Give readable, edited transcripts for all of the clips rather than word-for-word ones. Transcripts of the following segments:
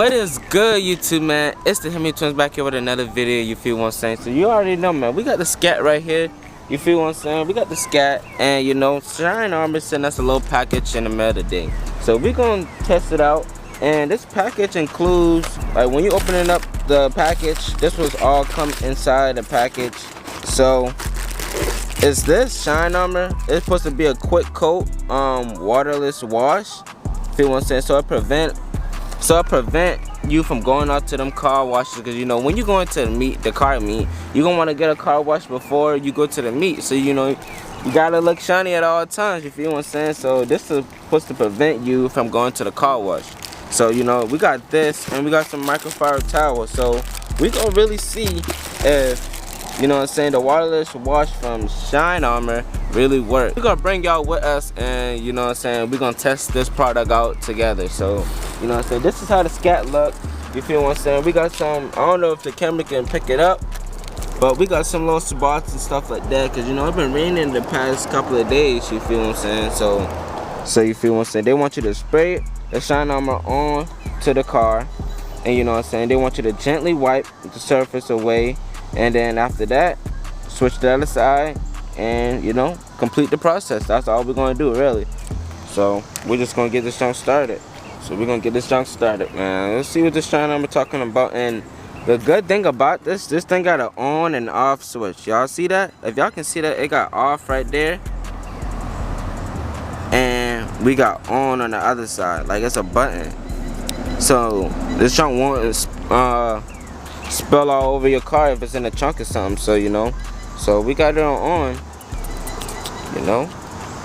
What is good, YouTube, man? It's the Hemi Twins back here with another video, you feel what I'm saying? So you already know, man, we got the scat right here, you feel what I'm saying? We got the scat, and you know, Shine Armor sent us a little package in the mail today. So we're gonna test it out, and this package includes, like when you opening up the package, this was all come inside the package. So it's this Shine Armor. It's supposed to be a quick coat, waterless wash, feel what I'm saying? So it prevent you from going out to them car washes, because you know when you go into the car meet, you're gonna want to get a car wash before you go to the meet, so you know you gotta look shiny at all times, you feel what I'm saying? So this is supposed to prevent you from going to the car wash. So you know we got this, and we got some microfiber towels, so we gonna really see if, you know what I'm saying, the waterless wash from Shine Armor really works. We're gonna bring y'all with us, and you know what I'm saying, we're gonna test this product out together. So you know what I'm saying, this is how the scat look, you feel what I'm saying? We got some, I don't know if the camera can pick it up, but we got some little spots and stuff like that, because you know it's been raining the past couple of days, you feel what I'm saying? So you feel what I'm saying, they want you to spray the Shine Armor on to the car, and you know what I'm saying, they want you to gently wipe the surface away, and then after that switch to the other side and you know complete the process. That's all we're gonna do really. So we're just gonna get this junk started. Man, let's see what this Shine Armor talking about. And the good thing about this thing got an on and off switch. Y'all see that? If y'all can see that, it got off right there, and we got on the other side, like it's a button. So this junk won't spill all over your car if it's in a trunk or something. So you know, so we got it on, you know.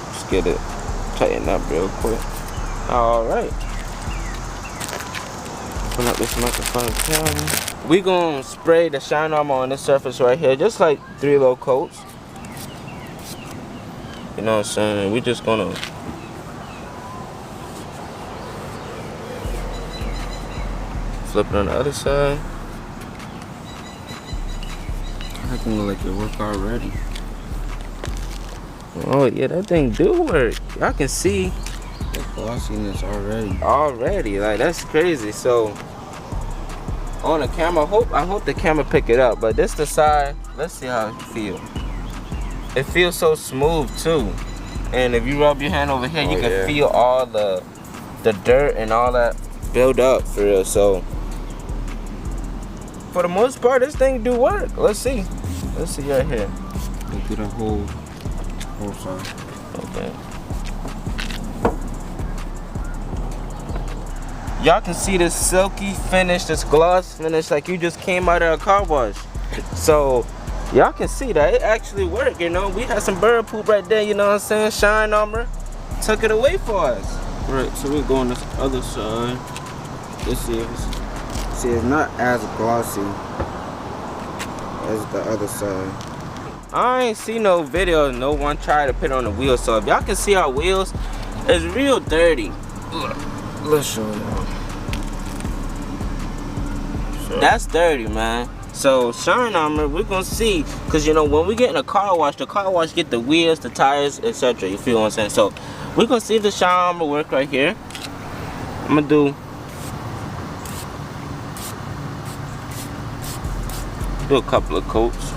Let's get it tightened up real quick. All right, open up this microphone camera. We gonna spray the Shine Armor on this surface right here, just like 3 little coats, you know what I'm saying? We just gonna flip it on the other side. Acting like it work already. Oh yeah, that thing do work. Y'all can see the glossiness already. Like that's crazy. So on the camera, I hope the camera pick it up, but this the side. Let's see how it feels. It feels so smooth too, and if you rub your hand over here, you can feel all the dirt and all that build up for real. So for the most part, this thing do work. Let's see right here. Go through the whole side. Okay. Y'all can see this silky finish, this gloss finish, like you just came out of a car wash. So y'all can see that it actually worked. You know, we had some bird poop right there. You know what I'm saying? Shine Armor took it away for us. Right. So we're going this other side. Let's see if it's not as glossy as the other side. I ain't see no video, no one try to put on the wheels. So if y'all can see our wheels, it's real dirty. Let's show y'all. That's dirty, man. So Shine Armor, we're gonna see, cause you know when we get in a car wash, the car wash get the wheels, the tires, etc. You feel what I'm saying? So we're gonna see if the Shine Armor work right here. I'm gonna do a couple of coats.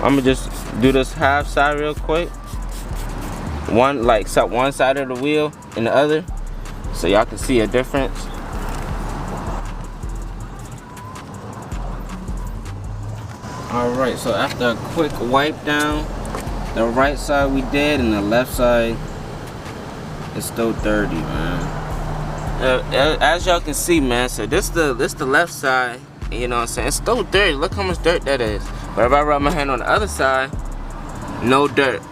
I'm gonna just do this half side real quick. One side of the wheel and the other, so y'all can see a difference. Alright, so after a quick wipe down, the right side we did and the left side, it's still dirty, man. As y'all can see, man, so this the left side, you know what I'm saying, it's still dirty. Look how much dirt that is. But if I rub my hand on the other side, no dirt,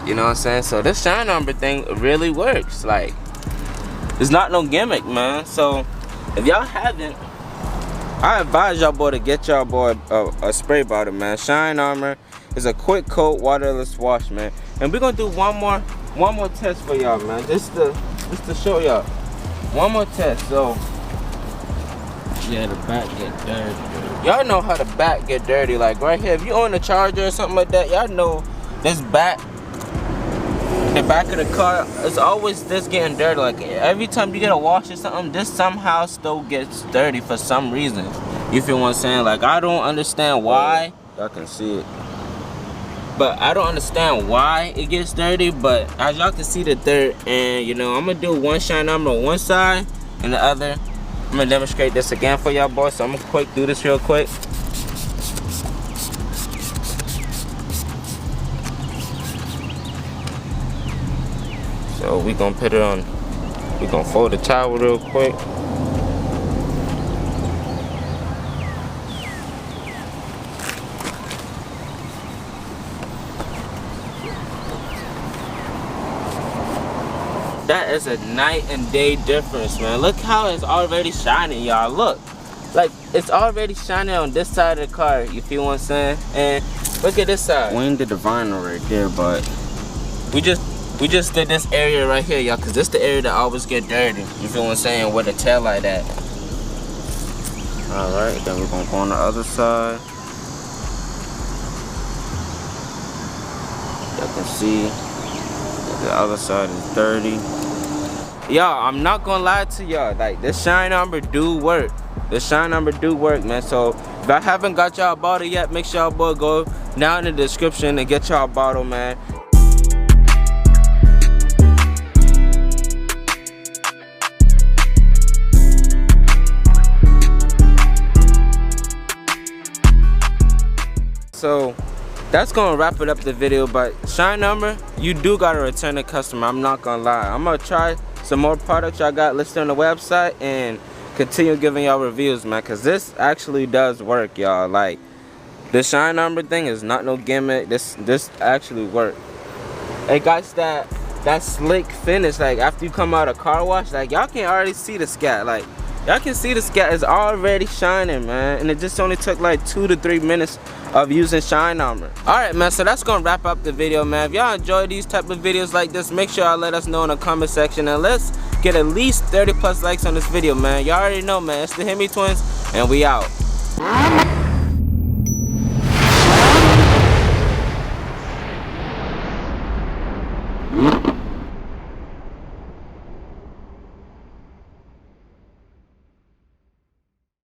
you know what I'm saying? So this Shine Armor thing really works. Like, it's not no gimmick, man. So if y'all haven't, I advise y'all boy to get y'all boy a spray bottle, man. Shine Armor is a quick coat waterless wash, man. And we're gonna do one more test for y'all, man, just to show y'all. One more test. So yeah, the back get dirty. Y'all know how the back get dirty. Like right here, if you own a Charger or something like that, y'all know this back, the back of the car is always this getting dirty. Like every time you get a wash or something, this somehow still gets dirty for some reason. You feel what I'm saying? Like I don't understand why. Y'all can see it, but I don't understand why it gets dirty. But as y'all can see the dirt, and you know I'm gonna do one shine armor on one side and the other. I'm gonna demonstrate this again for y'all boys. So I'm gonna do this real quick. So we gonna put it on, we gonna fold the towel real quick. That is a night and day difference, man. Look how it's already shining, y'all. Look, like it's already shining on this side of the car. You feel what I'm saying? And look at this side. We ain't did the vinyl right there, but we just did this area right here, y'all, cause this the area that always get dirty. You feel what I'm saying? Where the tail light at. All right, then we're gonna go on the other side. Y'all can see the other side is dirty. Y'all, I'm not gonna lie to y'all. Like this shine armor do work. The shine armor do work, man. So if I haven't got y'all a bottle yet, make sure y'all boy go down in the description and get y'all a bottle, man. So that's gonna wrap it up the video, but shine armor, you do gotta return the customer. I'm not gonna lie. I'm gonna try some more products y'all got listed on the website and continue giving y'all reviews, man, cause this actually does work, y'all. Like the shine armor thing is not no gimmick. This actually work. It got that slick finish. Like after you come out of car wash, like y'all can already see the scat. Like y'all can see the scat is already shining, man, and it just only took like 2 to 3 minutes of using shine armor. Alright, man, so that's gonna wrap up the video, man. If y'all enjoy these type of videos like this, make sure y'all let us know in the comment section, and let's get at least 30+ likes on this video, man. Y'all already know, man. It's the Hemi Twins, and we out.